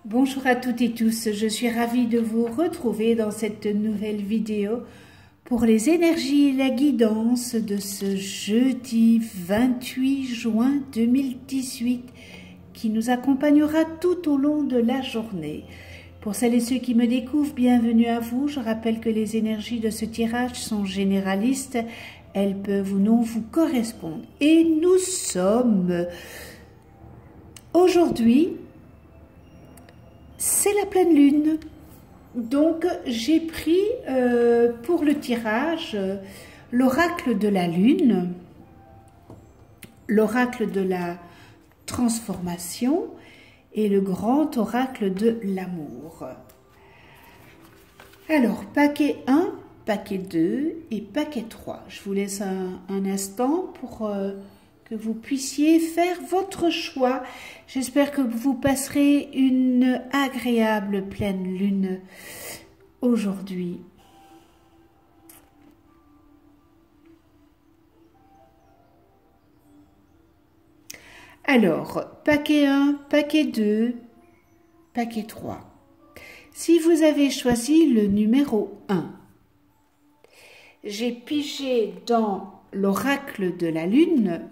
Bonjour à toutes et tous, je suis ravie de vous retrouver dans cette nouvelle vidéo pour les énergies et la guidance de ce jeudi 28 juin 2018 qui nous accompagnera tout au long de la journée. Pour celles et ceux qui me découvrent, bienvenue à vous. Je rappelle que les énergies de ce tirage sont généralistes, elles peuvent ou non vous correspondre. Et nous sommes aujourd'hui, c'est la pleine lune. Donc j'ai pris pour le tirage l'oracle de la lune, l'oracle de la transformation et le grand oracle de l'amour. Alors, paquet 1, paquet 2 et paquet 3. Je vous laisse un instant pour que vous puissiez faire votre choix. J'espère que vous passerez une agréable pleine lune aujourd'hui. Alors, paquet 1, paquet 2, paquet 3. Si vous avez choisi le numéro 1, j'ai pigé dans l'oracle de la lune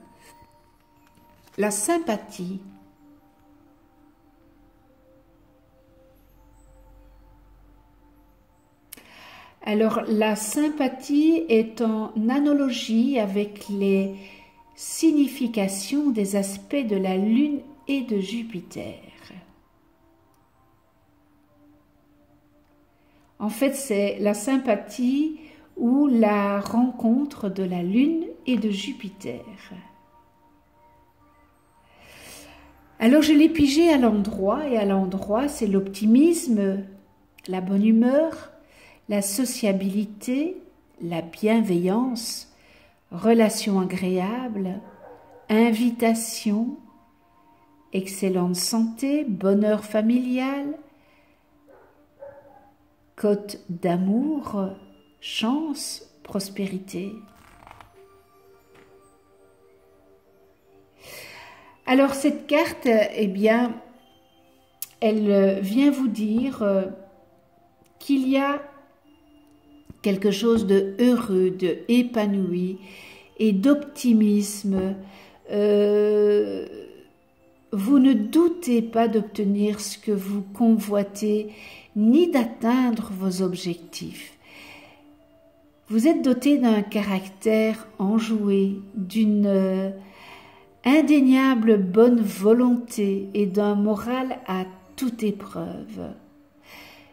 la sympathie. Alors, la sympathie est en analogie avec les signification des aspects de la Lune et de Jupiter. En fait, c'est la sympathie ou la rencontre de la Lune et de Jupiter. Alors, je l'ai pigé à l'endroit, et à l'endroit, c'est l'optimisme, la bonne humeur, la sociabilité, la bienveillance, relations agréables, invitation, excellente santé, bonheur familial, cote d'amour, chance, prospérité. Alors cette carte, eh bien, elle vient vous dire qu'il y a quelque chose de heureux, de épanoui et d'optimisme. Vous ne doutez pas d'obtenir ce que vous convoitez, ni d'atteindre vos objectifs. Vous êtes doté d'un caractère enjoué, d'une indéniable bonne volonté et d'un moral à toute épreuve.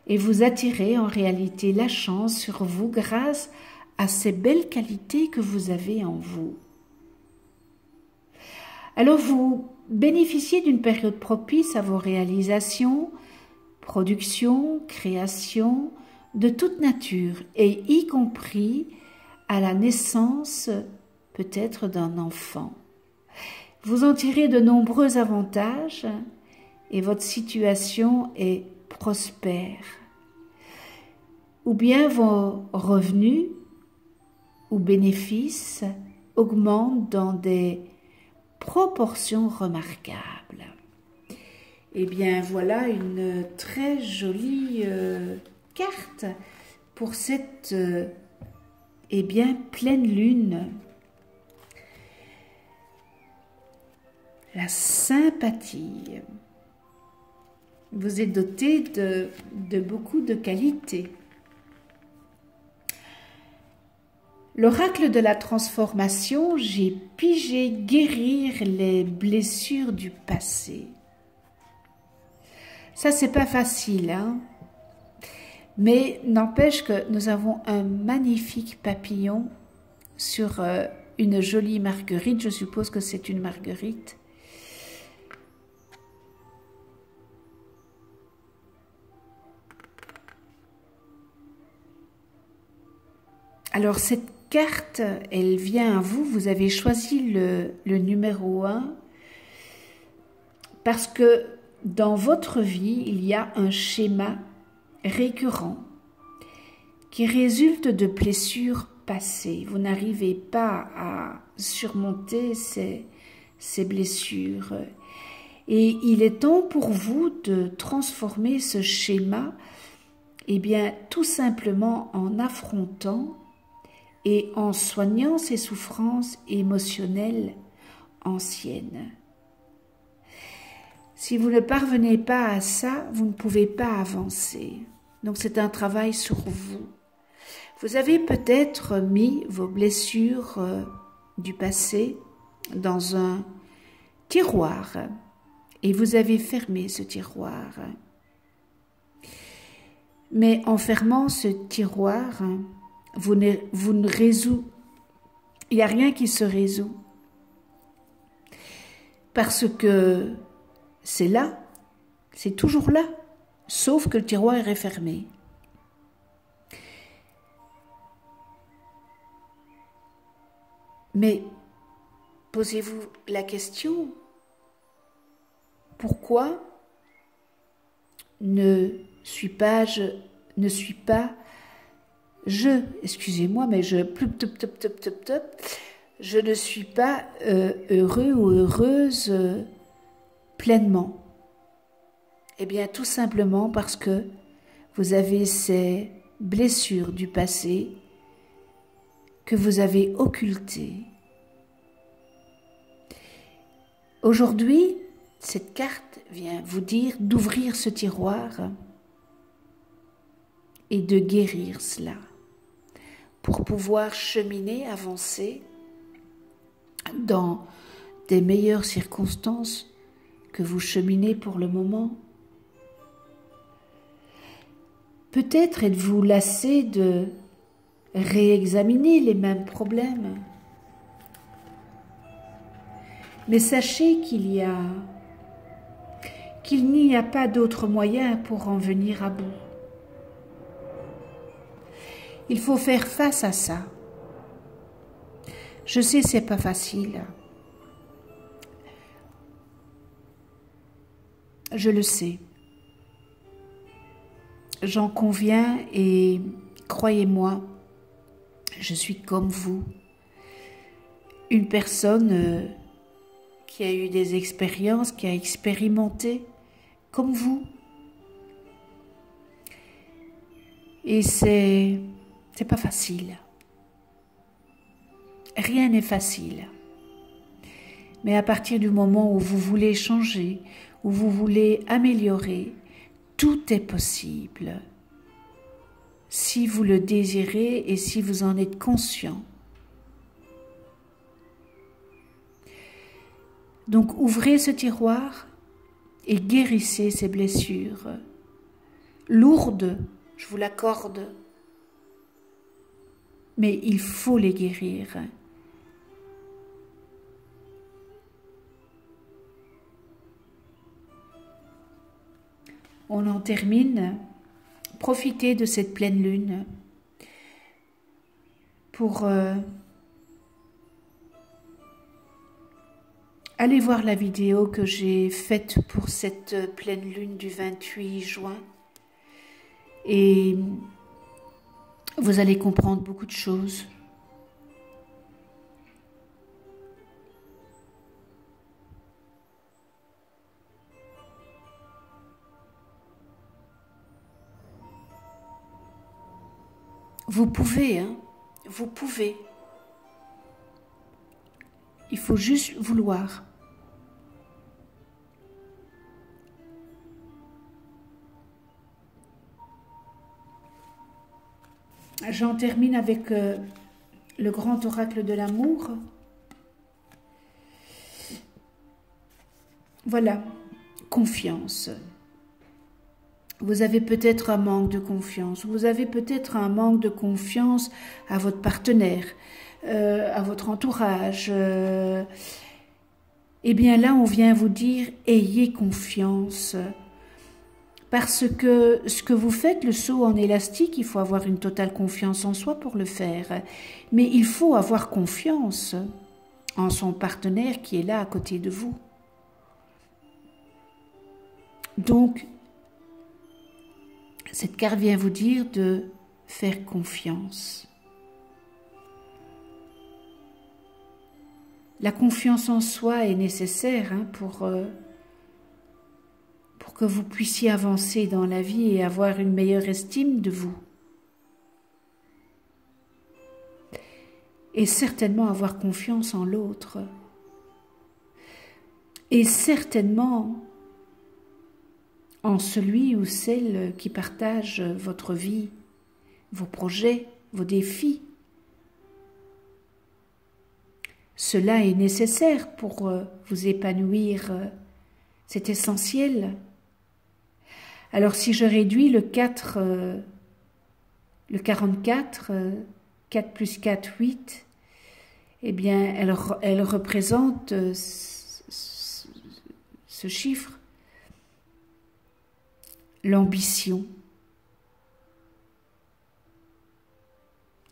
Et vous attirez en réalité la chance sur vous grâce à ces belles qualités que vous avez en vous. Alors vous bénéficiez d'une période propice à vos réalisations, production, création, de toute nature, et y compris à la naissance peut-être d'un enfant. Vous en tirez de nombreux avantages et votre situation est prospère. Ou bien vos revenus ou bénéfices augmentent dans des proportions remarquables. Eh bien, voilà une très jolie carte pour cette eh bien, pleine lune. La sympathie. Vous êtes doté de beaucoup de qualités. L'oracle de la transformation, j'ai pigé guérir les blessures du passé. Ça, c'est pas facile, hein? Mais n'empêche que nous avons un magnifique papillon sur une jolie marguerite. Je suppose que c'est une marguerite. Alors, cette carte, elle vient à vous. Vous avez choisi le numéro 1 parce que dans votre vie, il y a un schéma récurrent qui résulte de blessures passées. Vous n'arrivez pas à surmonter ces blessures. Et il est temps pour vous de transformer ce schéma, eh bien, tout simplement en affrontant et en soignant ces souffrances émotionnelles anciennes. Si vous ne parvenez pas à ça, vous ne pouvez pas avancer. Donc c'est un travail sur vous. Vous avez peut-être mis vos blessures du passé dans un tiroir et vous avez fermé ce tiroir. Mais en fermant ce tiroir, vous ne résout, il n'y a rien qui se résout. Parce que c'est là, c'est toujours là, sauf que le tiroir est refermé. Mais posez-vous la question, pourquoi excusez-moi, mais je ne suis pas heureux ou heureuse pleinement? Eh bien, tout simplement parce que vous avez ces blessures du passé que vous avez occultées. Aujourd'hui, cette carte vient vous dire d'ouvrir ce tiroir et de guérir cela pour pouvoir cheminer, avancer dans des meilleures circonstances que vous cheminez pour le moment. Peut-être êtes-vous lassé de réexaminer les mêmes problèmes. Mais sachez qu'il n'y a pas d'autre moyen pour en venir à bout. Il faut faire face à ça. Je sais, c'est pas facile. Je le sais. J'en conviens et croyez-moi, je suis comme vous. Une personne qui a eu des expériences, qui a expérimenté comme vous. Et c'est pas facile. Rien n'est facile. Mais à partir du moment où vous voulez changer, où vous voulez améliorer, tout est possible. Si vous le désirez et si vous en êtes conscient. Donc ouvrez ce tiroir et guérissez ces blessures. Lourdes, je vous l'accorde, mais il faut les guérir. On en termine. Profitez de cette pleine lune pour aller voir la vidéo que j'ai faite pour cette pleine lune du 28 juin et vous allez comprendre beaucoup de choses. Vous pouvez, hein, vous pouvez. Il faut juste vouloir. J'en termine avec le grand oracle de l'amour. Voilà, confiance. Vous avez peut-être un manque de confiance, vous avez peut-être un manque de confiance à votre partenaire, à votre entourage. Eh bien là, on vient vous dire, ayez confiance. Parce que ce que vous faites, le saut en élastique, il faut avoir une totale confiance en soi pour le faire. Mais il faut avoir confiance en son partenaire qui est là à côté de vous. Donc, cette carte vient vous dire de faire confiance. La confiance en soi est nécessaire pour pour que vous puissiez avancer dans la vie et avoir une meilleure estime de vous. Et certainement avoir confiance en l'autre. Et certainement en celui ou celle qui partage votre vie, vos projets, vos défis. Cela est nécessaire pour vous épanouir, c'est essentiel. Alors si je réduis le 44, 4 plus 4, 8, eh bien elle représente ce chiffre, l'ambition.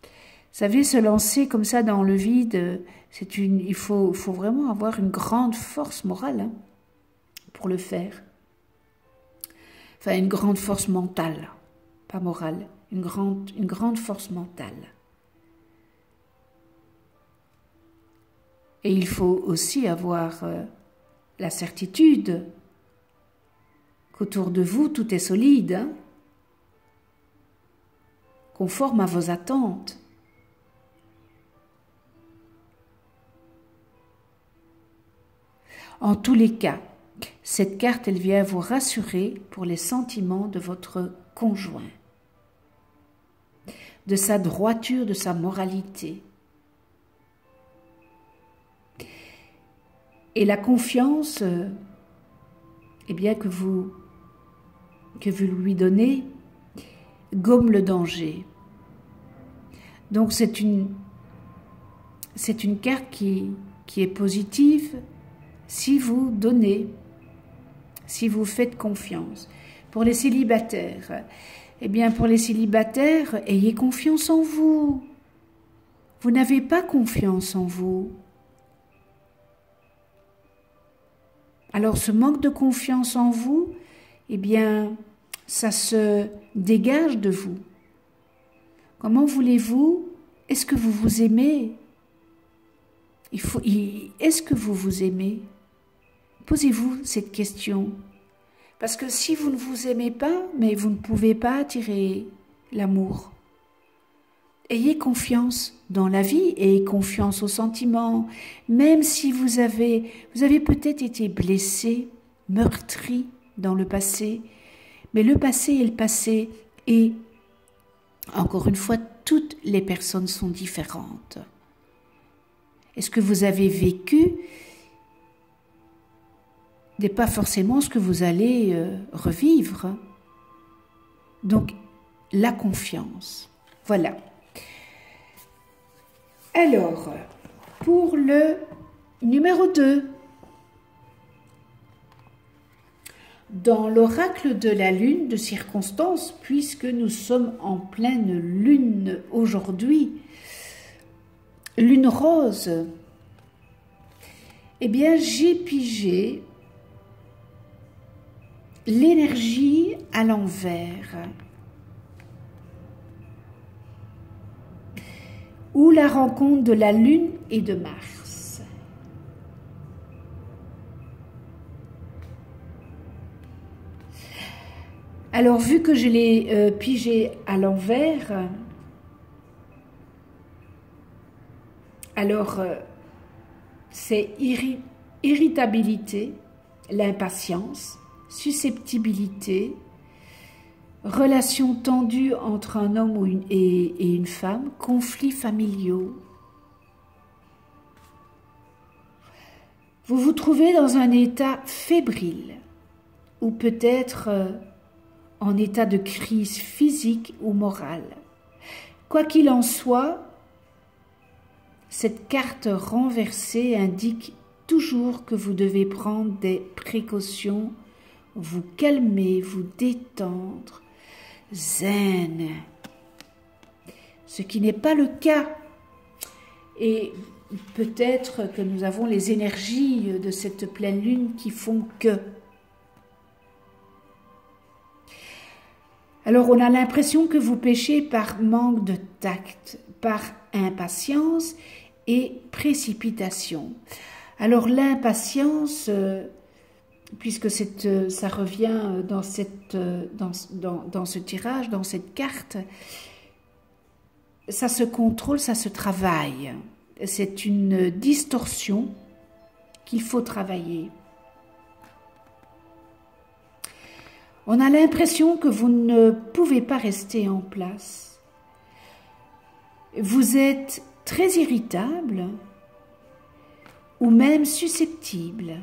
Vous savez, se lancer comme ça dans le vide, il faut vraiment avoir une grande force morale pour le faire. Enfin, une grande force mentale, pas morale, une grande force mentale. Et il faut aussi avoir la certitude qu'autour de vous, tout est solide, conforme à vos attentes. En tous les cas, cette carte, elle vient vous rassurer pour les sentiments de votre conjoint, de sa droiture, de sa moralité. Et la confiance, eh bien, que vous lui donnez, gomme le danger. Donc c'est une carte qui est positive si vous donnez, si vous faites confiance. Pour les célibataires, eh bien pour les célibataires, ayez confiance en vous. Vous n'avez pas confiance en vous. Alors ce manque de confiance en vous, eh bien, ça se dégage de vous. Comment voulez-vous? Est-ce que vous vous aimez? Est-ce que vous vous aimez? Posez-vous cette question. Parce que si vous ne vous aimez pas, mais vous ne pouvez pas attirer l'amour. Ayez confiance dans la vie, ayez confiance aux sentiments, même si vous avez peut-être été blessé, meurtri dans le passé, mais le passé est le passé et, encore une fois, toutes les personnes sont différentes. Et ce que vous avez vécu n'est pas forcément ce que vous allez revivre. Donc, la confiance. Voilà. Alors, pour le numéro 2, dans l'oracle de la lune de circonstance, puisque nous sommes en pleine lune aujourd'hui, lune rose, eh bien j'ai pigé l'énergie à l'envers, ou la rencontre de la lune et de Mars. Alors, vu que je l'ai pigé à l'envers, alors c'est irritabilité, l'impatience, susceptibilité, relations tendues entre un homme et une femme, conflits familiaux. Vous vous trouvez dans un état fébrile ou peut-être en état de crise physique ou morale. Quoi qu'il en soit, cette carte renversée indique toujours que vous devez prendre des précautions, vous calmer, vous détendre, zen, ce qui n'est pas le cas. Et peut-être que nous avons les énergies de cette pleine lune qui font que. Alors on a l'impression que vous péchez par manque de tact, par impatience et précipitation. Alors l'impatience, puisque ça revient dans ce tirage, dans cette carte, ça se contrôle, ça se travaille. C'est une distorsion qu'il faut travailler. On a l'impression que vous ne pouvez pas rester en place. Vous êtes très irritable ou même susceptible.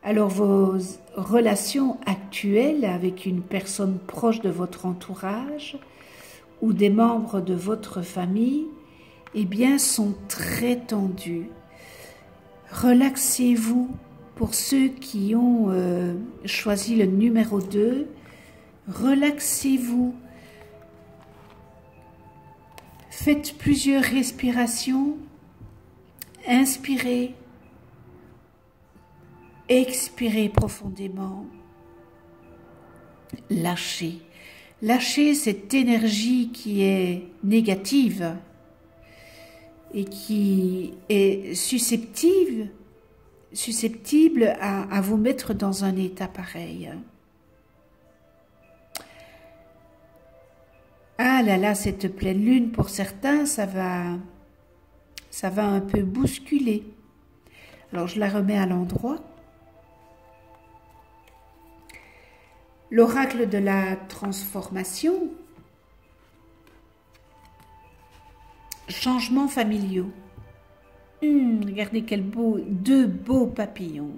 Alors vos relations actuelles avec une personne proche de votre entourage ou des membres de votre famille, eh bien, sont très tendues. Relaxez-vous. Pour ceux qui ont choisi le numéro 2, relaxez-vous. Faites plusieurs respirations. Inspirez. Expirez profondément. Lâchez. Lâchez cette énergie qui est négative et qui est susceptible à vous mettre dans un état pareil. Ah là là, cette pleine lune, pour certains, ça va un peu bousculer. Alors, je la remets à l'endroit. L'oracle de la transformation. Changements familiaux. Regardez deux beaux papillons.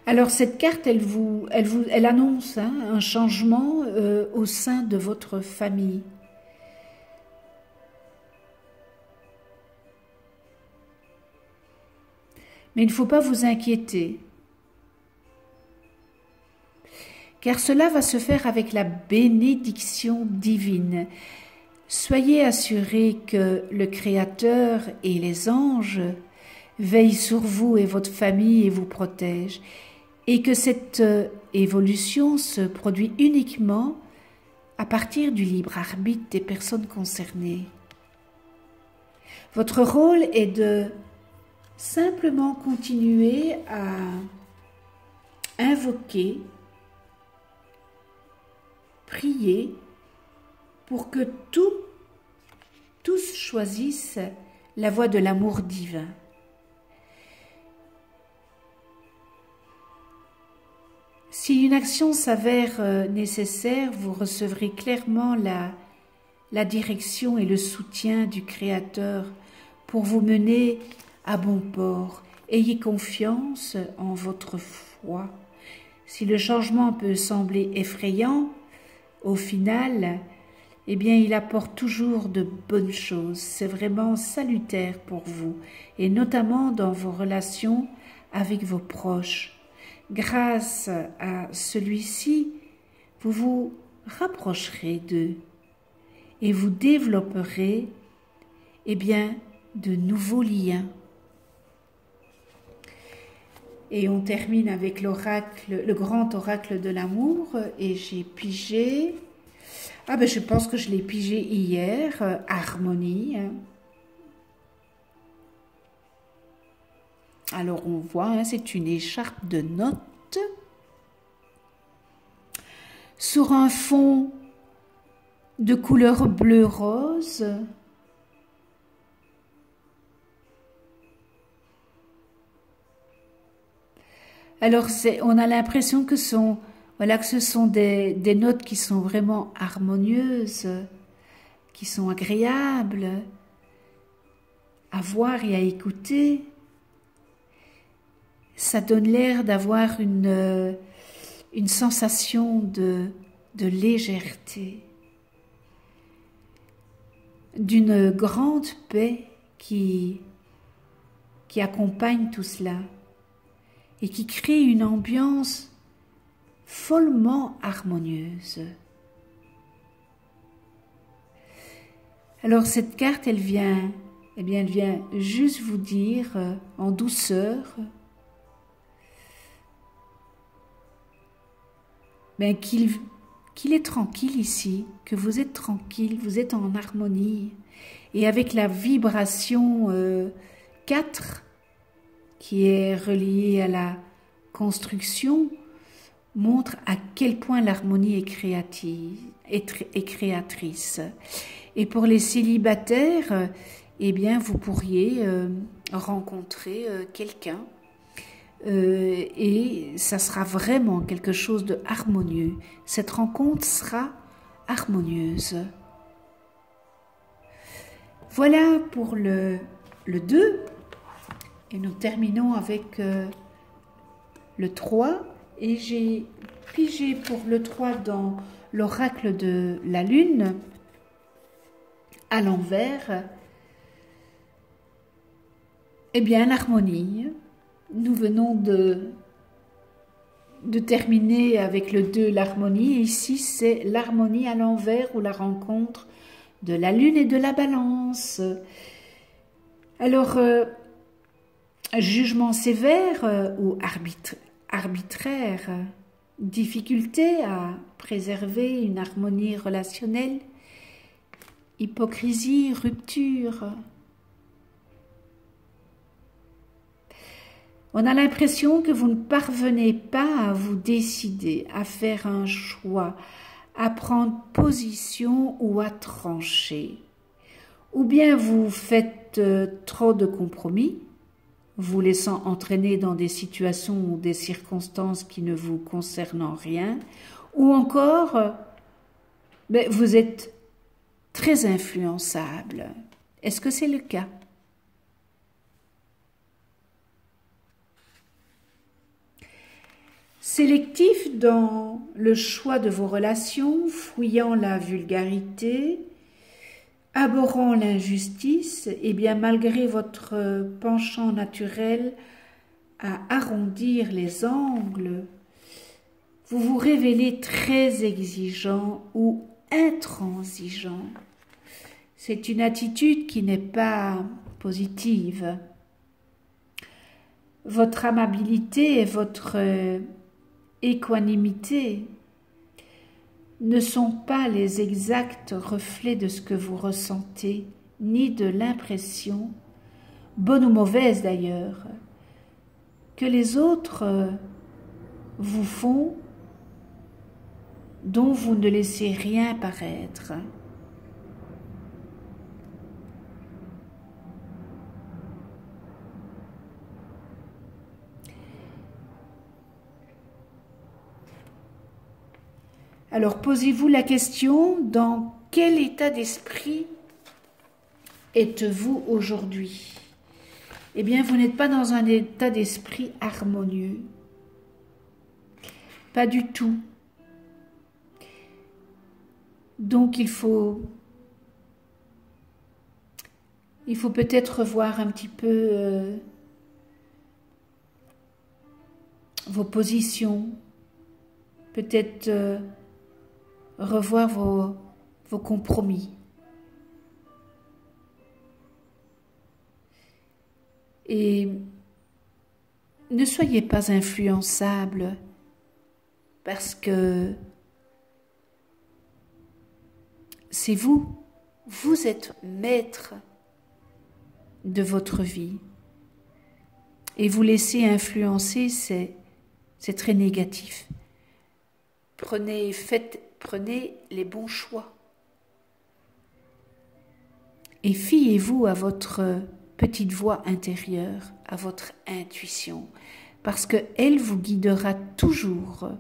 Alors cette carte, elle annonce un changement au sein de votre famille. Mais il ne faut pas vous inquiéter, car cela va se faire avec la bénédiction divine. Soyez assurés que le Créateur et les anges veillent sur vous et votre famille et vous protègent, et que cette évolution se produit uniquement à partir du libre arbitre des personnes concernées. Votre rôle est de simplement continuer à invoquer, prier pour que tous choisissent la voie de l'amour divin. Si une action s'avère nécessaire, vous recevrez clairement la direction et le soutien du Créateur pour vous mener à bon port. Ayez confiance en votre foi. Si le changement peut sembler effrayant, au final, eh bien, il apporte toujours de bonnes choses. C'est vraiment salutaire pour vous, et notamment dans vos relations avec vos proches. Grâce à celui-ci, vous vous rapprocherez d'eux et vous développerez, eh bien, de nouveaux liens. Et on termine avec l'oracle, le grand oracle de l'amour, et j'ai pigé, je pense que je l'ai pigé hier, harmonie. Alors on voit, c'est une écharpe de notes sur un fond de couleur bleu rose. Alors on a l'impression que ce sont des notes qui sont vraiment harmonieuses, qui sont agréables à voir et à écouter. Ça donne l'air d'avoir une sensation de légèreté, d'une grande paix qui accompagne tout cela et qui crée une ambiance follement harmonieuse. Alors cette carte, elle vient juste vous dire en douceur qu'il est tranquille ici, que vous êtes tranquille, vous êtes en harmonie Et avec la vibration 4, qui est reliée à la construction, montre à quel point l'harmonie est créatrice. Et pour les célibataires, eh bien, vous pourriez rencontrer quelqu'un et ça sera vraiment quelque chose de harmonieux. Cette rencontre sera harmonieuse. Voilà pour le 2. Et nous terminons avec le 3. Et j'ai pigé pour le 3 dans l'oracle de la Lune à l'envers. Eh bien, l'harmonie. Nous venons de terminer avec le 2, l'harmonie. Et ici, c'est l'harmonie à l'envers ou la rencontre de la Lune et de la Balance. Alors, jugement sévère ou arbitraire, difficulté à préserver une harmonie relationnelle, hypocrisie, rupture. On a l'impression que vous ne parvenez pas à vous décider, à faire un choix, à prendre position ou à trancher. Ou bien vous faites trop de compromis, vous laissant entraîner dans des situations ou des circonstances qui ne vous concernent en rien, ou encore, vous êtes très influençable. Est-ce que c'est le cas? Sélectif dans le choix de vos relations, fouillant la vulgarité, abhorrant l'injustice, et bien malgré votre penchant naturel à arrondir les angles, vous vous révélez très exigeant ou intransigeant. C'est une attitude qui n'est pas positive. Votre amabilité et votre équanimité ne sont pas les exacts reflets de ce que vous ressentez, ni de l'impression, bonne ou mauvaise d'ailleurs, que les autres vous font, dont vous ne laissez rien paraître. Alors posez-vous la question, dans quel état d'esprit êtes-vous aujourd'hui? Eh bien, vous n'êtes pas dans un état d'esprit harmonieux. Pas du tout. Donc il faut peut-être revoir un petit peu vos positions, peut-être revoir vos compromis. Et ne soyez pas influençable parce que c'est vous êtes maître de votre vie. Et vous laisser influencer, c'est très négatif. Prenez les bons choix. Et fiez-vous à votre petite voix intérieure, à votre intuition, parce qu'elle vous guidera toujours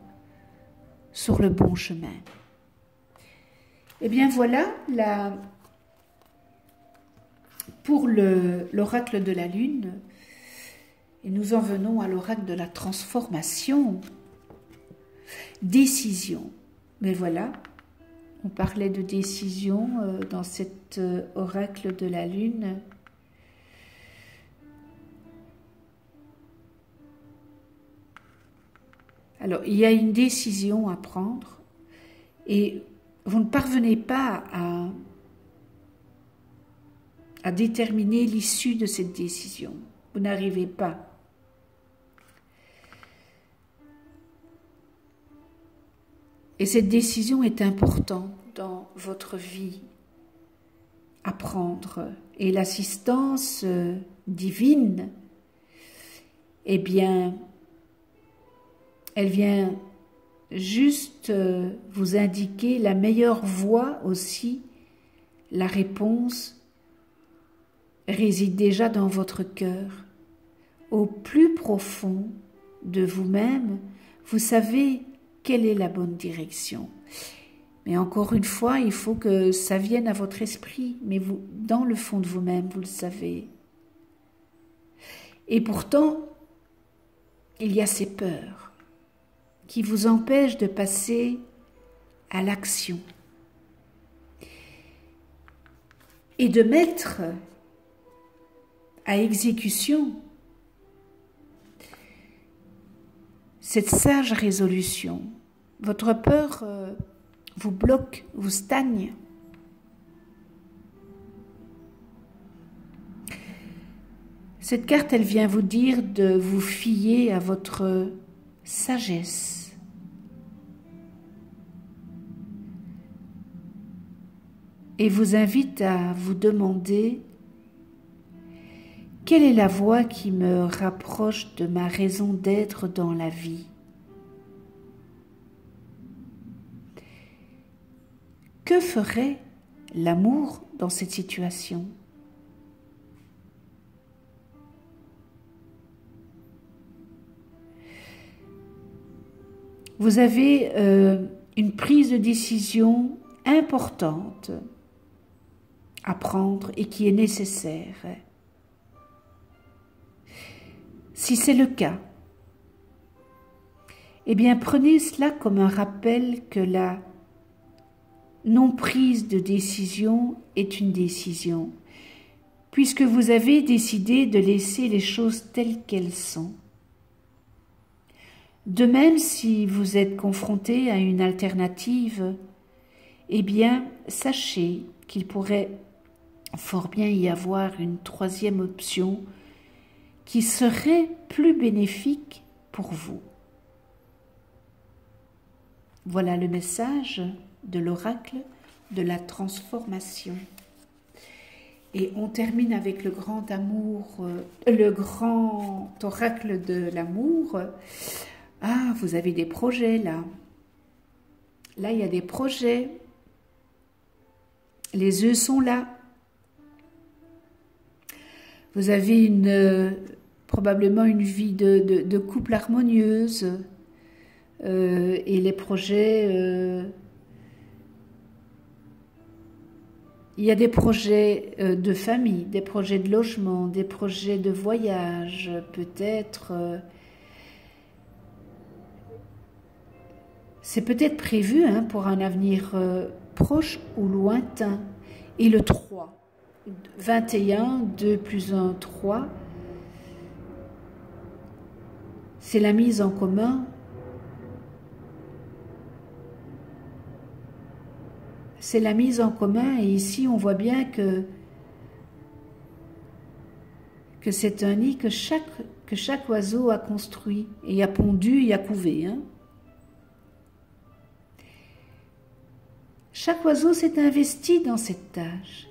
sur le bon chemin. Eh bien voilà, pour l'oracle de la Lune, et nous en venons à l'oracle de la transformation. Décision. Mais voilà, on parlait de décision dans cet oracle de la Lune. Alors, il y a une décision à prendre et vous ne parvenez pas à déterminer l'issue de cette décision. Vous n'arrivez pas. Et cette décision est importante dans votre vie apprendre. Et l'assistance divine, eh bien, elle vient juste vous indiquer la meilleure voie aussi. La réponse réside déjà dans votre cœur. Au plus profond de vous-même, vous savez quelle est la bonne direction. Mais encore une fois, il faut que ça vienne à votre esprit, mais vous, dans le fond de vous-même, vous le savez. Et pourtant, il y a ces peurs qui vous empêchent de passer à l'action et de mettre à exécution cette sage résolution. Votre peur vous bloque, vous stagne. Cette carte, elle vient vous dire de vous fier à votre sagesse. Et vous invite à vous demander quelle est la voie qui me rapproche de ma raison d'être dans la vie. Que ferait l'amour dans cette situation? Vous avez une prise de décision importante à prendre et qui est nécessaire. Si c'est le cas, eh bien prenez cela comme un rappel que la non-prise de décision est une décision, puisque vous avez décidé de laisser les choses telles qu'elles sont. De même, si vous êtes confronté à une alternative, eh bien, sachez qu'il pourrait fort bien y avoir une troisième option qui serait plus bénéfique pour vous. Voilà le message de l'oracle de la transformation. Et on termine avec le grand amour, le grand oracle de l'amour. Ah, vous avez des projets là. Là, il y a des projets. Les œufs sont là. Vous avez probablement une vie de couple harmonieuse. Et les projets... il y a des projets de famille, des projets de logement, des projets de voyage, peut-être... c'est peut-être prévu pour un avenir proche ou lointain. Et le 3, 21, 2 plus 1, 3, c'est la mise en commun. C'est la mise en commun, et ici on voit bien que c'est un nid que chaque oiseau a construit, et a pondu et a couvé. Chaque oiseau s'est investi dans cette tâche.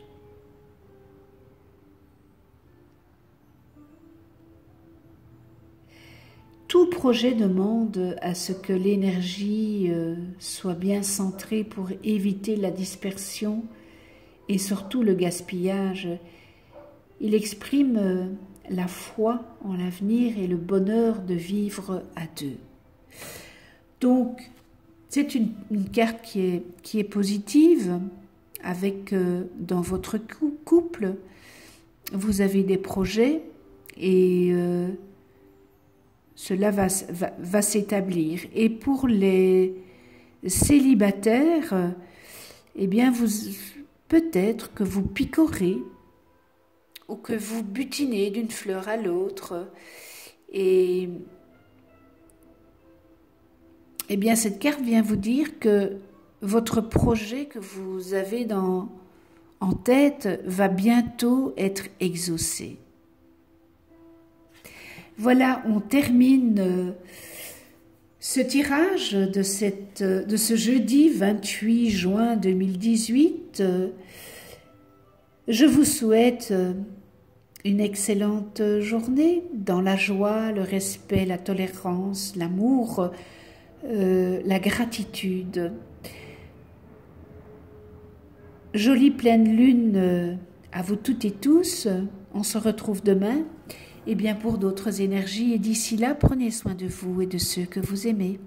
Tout projet demande à ce que l'énergie soit bien centrée pour éviter la dispersion et surtout le gaspillage. Il exprime la foi en l'avenir et le bonheur de vivre à deux. Donc, c'est une carte qui est positive, avec dans votre couple, vous avez des projets et cela va s'établir. Et pour les célibataires, eh bien, peut-être que vous picorez ou que vous butinez d'une fleur à l'autre. Et eh bien, cette carte vient vous dire que votre projet que vous avez en tête va bientôt être exaucé. Voilà, on termine ce tirage de ce jeudi 28 juin 2018. Je vous souhaite une excellente journée dans la joie, le respect, la tolérance, l'amour, la gratitude. Jolie pleine lune à vous toutes et tous. On se retrouve demain pour d'autres énergies et d'ici là, prenez soin de vous et de ceux que vous aimez.